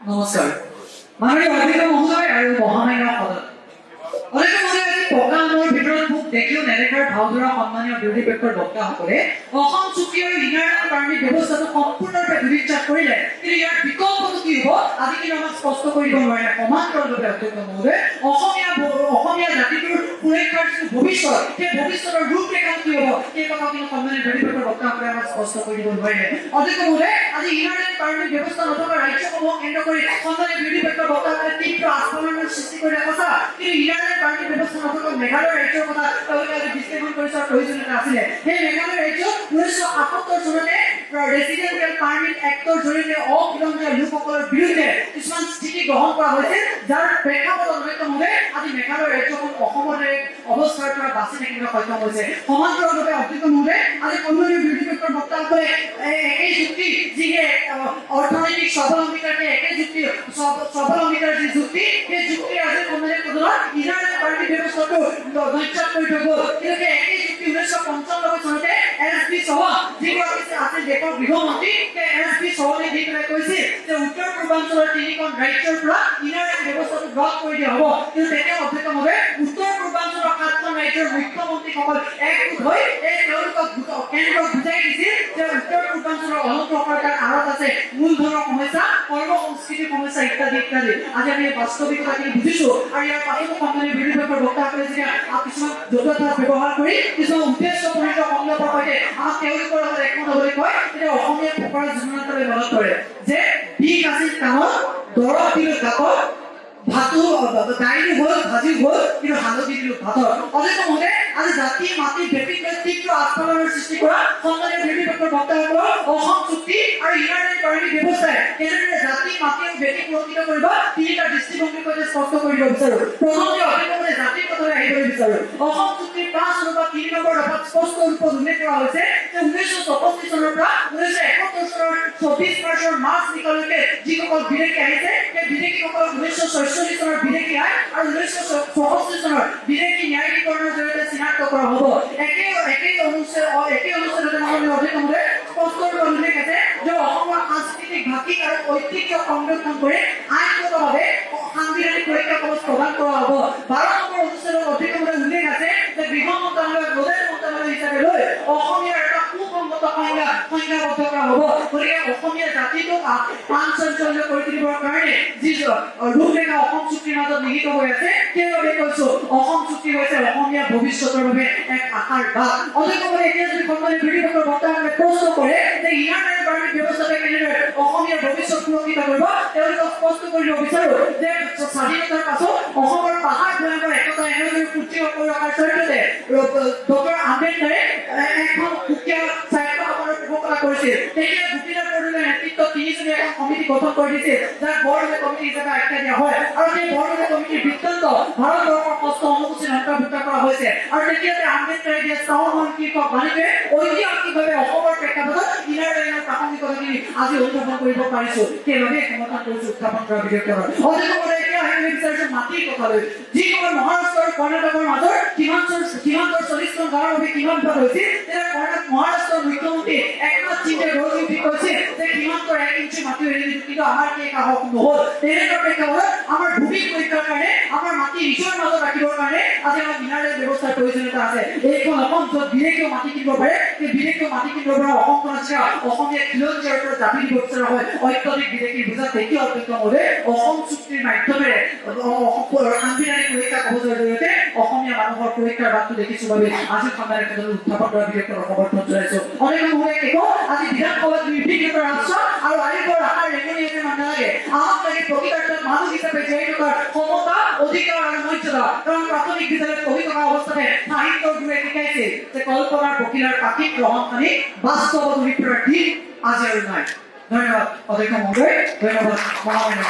নমস্কাৰ মাননীয় অধ্যক্ষ মহোদয় আৰু মহামান্য সদন অধ্যক্ষ মহোদয় আজি পকা আমৰ ভিতৰত মোক দেখিও নেদেখাৰ ভাওধৰা সন্মানীয় বিৰোধী পক্ষৰ বক্তাসকলে অসম চুক্তি আৰু ইনাৰনেট পাৰ্মিট ব্যৱস্থাটো সম্পূৰ্ণৰূপে দুৰ্বিচাৰ কৰিলে কিন্তু ইয়াৰ বিকল্পটো কি হ'ব আজি কিন্তু আমাক স্পষ্ট কৰি দিব নোৱাৰে সমান্তৰালভাৱে অধ্যক্ষ মহোদয় অসমীয়া জাতিটোৰ সুৰক্ষাৰ যিটো ভৱিষ্যত সেই ভৱিষ্যতৰ ৰূপৰেখা কি হ'ব সেই কথা কিন্তু সন্মানীয় বিৰোধী পক্ষৰ বক্তাসকলে আমাক স্পষ্ট কৰি দিব নোৱাৰে অধ্যক্ষ মহোদয় আজি ইনাৰনেট পাৰ্মিট ব্যৱস্থা নথকা ৰাজ্যসমূহক কেন্দ্ৰ কৰি সন্মানীয় বিৰোধী পক্ষৰ বক্তাসকলে তীব্ৰ আস্ফালনৰ সৃষ্টি কৰি সঁচা কিন্তু ইনাৰনেট পাৰ্মিট ব্যৱস্থা নথকা মেঘালয় ৰাজ্যৰ কথা তেওঁলোকে আজি বিশ্লেষণ কৰি চোৱাৰ প্ৰয়োজনীয়তা আছিলে সেই মেঘালয় ৰাজ্য 1978 চনতে ৰেচিডেন্সিয়েল পাৰ্মিট এক্টৰ জৰিয়তে অখিলঞ্জীয় লোকসকলৰ বিৰুদ্ধে কিছুমান স্থিতি গ্ৰহণ কৰা হৈছে যাৰ প্ৰেক্ষাপটত অধ্যক্ষ মহোদয় আজি মেঘালয় ৰাজ্যখন অসমৰ অৱস্থাৰ পৰা বাচি থাকিবলৈ সক্ষম হৈছে সমান্তৰালভাৱে অধ্যক্ষ মহোদয় আজি সন্মানীয় বিৰোধী পক্ষৰ বক্তাসকলে এই যুক্তি যিয়ে অৰ্থনৈতিক স্বাৱলম্বিতাৰ একে যুক্তি স্বাৱলম্বিতাৰ যি যুক্তি সেই যুক্তি আজি সন্মানীয় সদনত ইনাৰনেট পাৰ্মিট ব্যৱস্থাটো নৈচাত কৰি থৈ গ'ল কিন্তু একে যুক্তি 1995 চনতে এছ.বি. চৌহান যিগৰাকী আছিল দেশৰ গৃহমন্ত্ৰী সেই এছ.বি. চৌহানে দি পেলাই কৈছিল যে উত্তৰ পূৰ্বাঞ্চলৰ তিনিখন ৰাজ্যৰ পৰা ইনাৰনেট ব্যৱস্থাটো ৰদ কৰি দিয়া হ'ব কিন্তু তেতিয়া অধ্যক্ষ মহোদয় উত্তৰ পূৰ্বাঞ্চলৰ 7খন ৰাজ্যৰ মুখ্যমন্ত্ৰীসকল একগোট হৈ তেওঁলোকক কেন্দ্ৰক বুজাই দিছিল যে উত্তৰ পূৰ্বাঞ্চলৰ অনুপ্ৰসাৰতাৰ আঁৰত আছে মূলধনৰ সমস্যা কৰ্ম সংস্কৃতিৰ সমস্যা ইত্যাদি ইত্যাদি আজি আমি বাস্তৱিকতাখিনি বুজিছো আৰু ইয়াৰ পাছতো সন্মানীয় বিৰোধী পক্ষৰ বক্তাসকলে যেতিয়া কিছুমান জটিলতা ব্যৱহাৰ কৰি কিছুমান উদ্দেশ্যপ্ৰণীত সংলাপৰ সৈতে আমাক তেওঁলোকৰ লগত একমত হ'বলৈ কয় তেতিয়া অসমীয়া ফকৰা যোজনাটোলৈ মনত পৰে যে বিষ আছিল কাণত দৰৱ দিলোঁ গাঁতত ভাতো দাইলো হ'ল ভাজি হ'ল কিন্তু হালধি দিলোঁ ভাতত অধ্যক্ষ মহোদয় আজি জাতি মাটি ভেটিক লৈ তীব্ৰ আস্ফালনৰ সৃষ্টি কৰা সন্মানীয় বিৰোধী পক্ষৰ বক্তাসকলৰ অসম চুক্তি আৰু ইনাৰনেট পাৰ্মিট ব্যৱস্থাই কেনেদৰে জাতি মাটি আৰু ভেটিক সুৰক্ষিত কৰিব তিনিটা দৃষ্টিভংগীৰ সৈতে স্পষ্ট কৰিব বিচাৰো প্ৰথমতে অধ্যক্ষ মহোদয় জাতিৰ কথালৈ আহিবলৈ বিচাৰো অসম চুক্তিৰ 5 আৰু 3 নম্বৰ দফাত স্পষ্ট ৰূপত উল্লেখ কৰা হৈছে যে 1964 চনৰ পৰা 1971 চনৰ 24 মাৰ্চ নিশালৈকে যিসকল বিদেশী আহিছে সেই বিদেশীসকলক 1946 চনৰ বিদেশী আইন আৰু 1964 চনৰ বিদেশী ন্যায়াধিকৰণৰ জৰিয়তে চিনাক্ত কৰা হ'ব একে অনুচ্ছেদতে মাননীয় অধ্যক্ষ মহোদয় স্পষ্ট ৰূপত উল্লেখ আছে যে অসমৰ সাংস্কৃতিক ভাষিক আৰু ঐতিহ্য সংৰক্ষণ কৰি আইনগতভাৱে সাংবিধানিক সুৰক্ষা কৱচ প্ৰদান কৰা হ'ব 12 নম্বৰ অনুচ্ছেদত অধ্যক্ষ মহোদয় উল্লেখ আছে যে গৃহ মন্ত্ৰালয়ক নডেল মন্ত্ৰালয় হিচাপে লৈ অসমীয়াৰ এটা সুসংগত সংজ্ঞাবদ্ধ কৰা হ'ব গতিকে অসমীয়া জাতিটোক প্ৰাণচঞ্চল্য কৰি তুলিবৰ কাৰণে যি ৰূপৰেখা অসম চুক্তিৰ মাজত নিহিত হৈ আছে সেইবাবে কৈছো অসম চুক্তি হৈছে অসমীয়া ভৱিষ্যতৰ বাবে এক আশাৰ বাট অধ্যক্ষ মহোদয় এতিয়া যদি সন্মানীয় বিৰোধী পক্ষৰ বক্তাসকলে প্ৰশ্ন কৰে যে ইনাৰনেট পাৰ্মিট ব্যৱস্থাটোৱে কেনেদৰে অসমীয়া ভৱিষ্যত সুৰক্ষিত কৰিব তেওঁলোকক স্পষ্ট কৰিব বিচাৰো যে স্বাধীনতাৰ পাছত অসমৰ পাহাৰ ভৈয়ামৰ একতা এনেদৰে সুদৃঢ় কৰি ৰখাৰ স্বাৰ্থতে ডক্টৰ আম্বেদকাৰে এখন সুকীয়া সাহিত্য সভাৰ ঘোষণা কৰিছিল তেতিয়া গোপীনাথ বৰদলৈৰ নেতৃত্বত তিনিজনীয়া এখন সমিতি গঠন কৰি দিছিল যাক বৰদলৈ কমিটি হিচাপে আখ্যা দিয়া হয় আৰু সেই বৰদলৈ কমিটিৰ বৃত্তান্ত ভাৰতবৰ্ষৰ 6ষ্ঠ অনুসূচীত অন্তৰ্ভুক্ত কৰা হৈছে আৰু তেতিয়াতে আম্বেদকাৰে দিয়া চাউন শীৰ্ষক বাণীটোৱে ঐতিহাসিকভাৱে অসমৰ প্ৰেক্ষাপটত ইনাৰ লাইনৰ প্ৰাসংগিকতাখিনি আজি অনুধাৱন কৰিব পাৰিছো সেইবাবে সমৰ্থন কৰিছো উত্থাপন কৰা বিধেয়কখনৰ অধ্যক্ষ মহোদয় এতিয়া আহিবলৈ বিচাৰিছো মাটিৰ কথালৈ যিসকল মহাৰাষ্ট্ৰ আৰু কৰ্ণাটকৰ মাজৰ সীমান্তৰ 40খন গাঁৱৰ বাবে কিমান বিবাদ হৈছিল তেতিয়া মহাৰাষ্ট্ৰৰ মুখ্যমন্ত্ৰী একনাথ সিন্ধে গৌৰৱ উঠি কৈছিল যে সীমান্তৰ 1 ইঞ্চি মাটি এৰি দিছো কিন্তু আমাৰ কি সাহস নহ'ল তেনেকুৱা প্ৰেক্ষাপটত আমাৰ ভূমি পৰীক্ষাৰ কাৰণে আমাৰ মাটি নিজৰ মাজত ৰাখিবৰ কাৰণে আজি আমাৰ ইনাৰনেট ব্যৱস্থাৰ প্ৰয়োজনীয়তা আছে এইখন অসম য'ত বিদেশীয় মাটি কিনিব পাৰে সেই বিদেশীয় মাটি কিনিবৰ পৰা অসমখন আছে অসমীয়া খিলঞ্জীয়াৰ পৰা জাপি দিব বিচৰা হয় অত্যাধিক বিদেশী বুজা দেখি অধ্যক্ষ মহোদয় অসম চুক্তিৰ মাধ্যমেৰে সাংবিধানিক সুৰক্ষা কৱচৰ জৰিয়তে অসমীয়া মানুহৰ সুৰক্ষাৰ বাটটো দেখিছো বাবে আজি সন্মানীয় সদনত উত্থাপন কৰা বিধেয়কৰ সমৰ্থন জনাইছো অধ্যক্ষ মহোদয় কি কওঁ আজি বিধানসভাত নিৰ্বিঘ্নিত ৰাষ্ট্ৰ আৰু আয়োগৰ আশাৰ ৰেঙনিয়াকে নালাগে আমাক লাগে প্ৰকৃতাৰ্থত মানুহ হিচাপে জীয়াই থকাৰ ক্ষমতা অধিকাৰ আৰু মৰ্যাদা কাৰণ প্ৰাথমিক বিদ্যালয়ত পঢ়ি থকা অৱস্থাতে সাহিত্যৰ গুৰুৱে শিকাইছিল যে কল্পনাৰ পখিলাৰ পাখিত গ্ৰহণ সানি বাস্তৱত অভিপ্ৰায় দিন আজি আৰু নাই ধন্যবাদ অধ্যক্ষ মহোদয় ধন্যবাদ মহামান্য